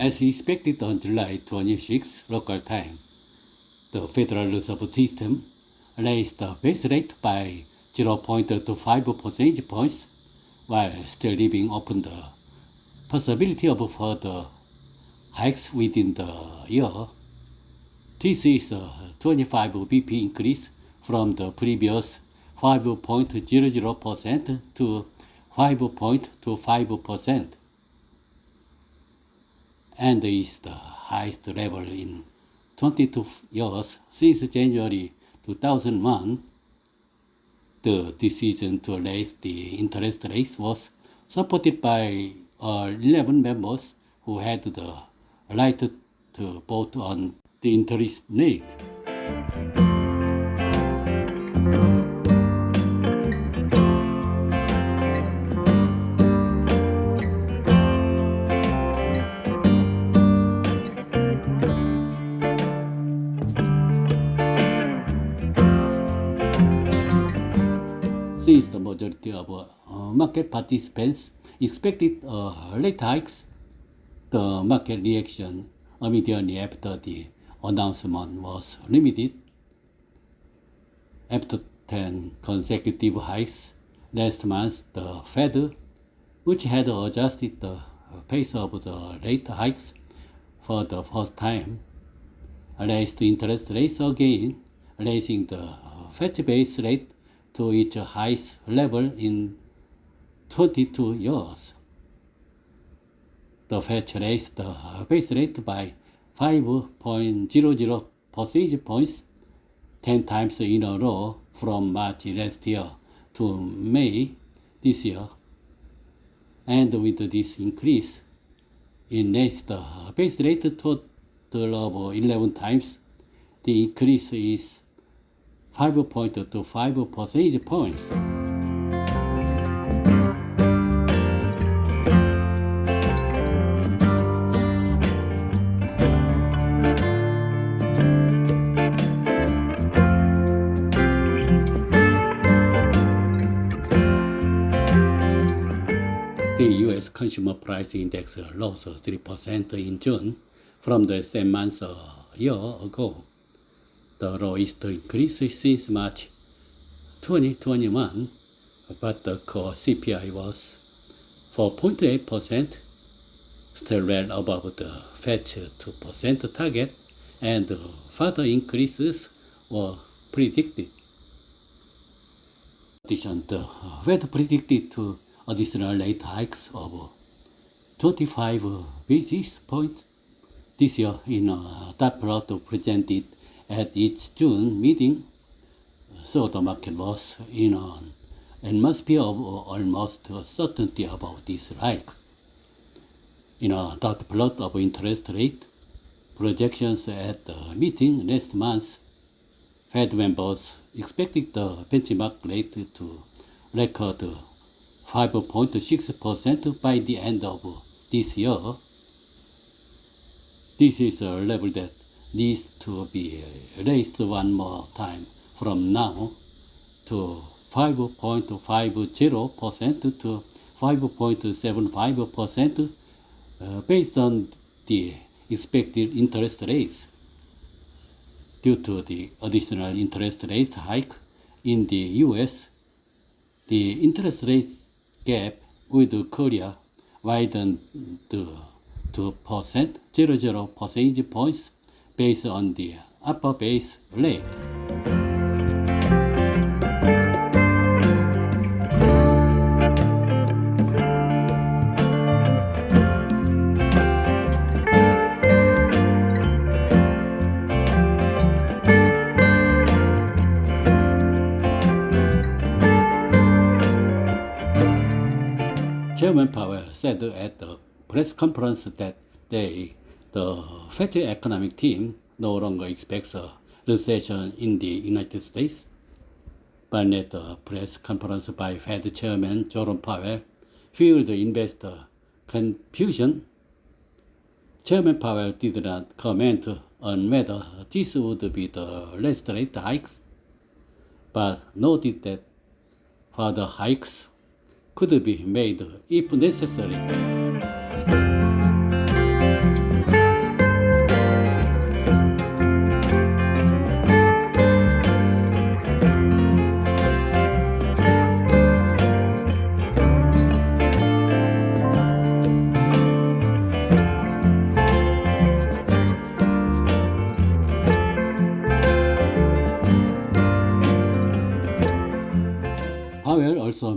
As expected on July 26 local time, the Federal Reserve System raised the base rate by 0.25 percentage points, while still leaving open the possibility of further hikes within the year. This is a 25 BP increase from the previous 5.00% to 5.25%, and is the highest level in 22 years since January 2001. The decision to raise the interest rates was supported by 11 members who had the right to vote on the interest rate. Since the majority of market participants expected rate hikes, the market reaction immediately after the announcement was limited. After 10 consecutive hikes last month, the Fed, which had adjusted the pace of the rate hikes for the first time, raised interest rates again, raising the Fed base rate to its highest level in 22 years. The Fed raised the base rate by 5.00 percentage points 10 times in a row from March last year to May this year. And with this increase, it raised the base rate total of 11 times. The increase is 5.25 percentage points. The U.S. Consumer Price Index rose 3% in June from the same month a year ago, the lowest increase since March 2021, but the core CPI was 4.8%, still well above the Fed's 2% target, and further increases were predicted. In addition, the Fed predicted two additional rate hikes of 25 basis points this year in a dot plot presented at its June meeting, so the market was in an atmosphere of almost certainty about this hike. In a dot plot of interest rate projections at the meeting last month, Fed members expected the benchmark rate to record 5.6% by the end of this year. This is a level that needs to be raised one more time from now to 5.50% to 5.75% based on the expected interest rates. Due to the additional interest rate hike in the U.S., the interest rate gap with Korea widened to 2%, 0.00 percentage points based on the upper base rate. Chairman Powell said at the press conference that day the Fed economic team no longer expects a recession in the United States. But at the press conference by Fed Chairman Jerome Powell fueled investor confusion. Chairman Powell did not comment on whether this would be the last rate hikes, but noted that further hikes could be made if necessary.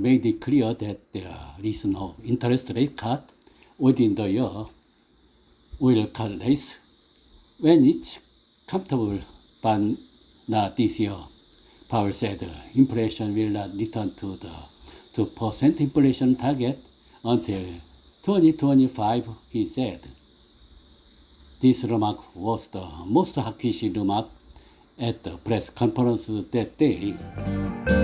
made it clear that there is no interest rate cut within the year. Will cut rates when it's comfortable, but not this year. Powell said inflation will not return to the 2% inflation target until 2025, he said. This remark was the most hawkish remark at the press conference that day.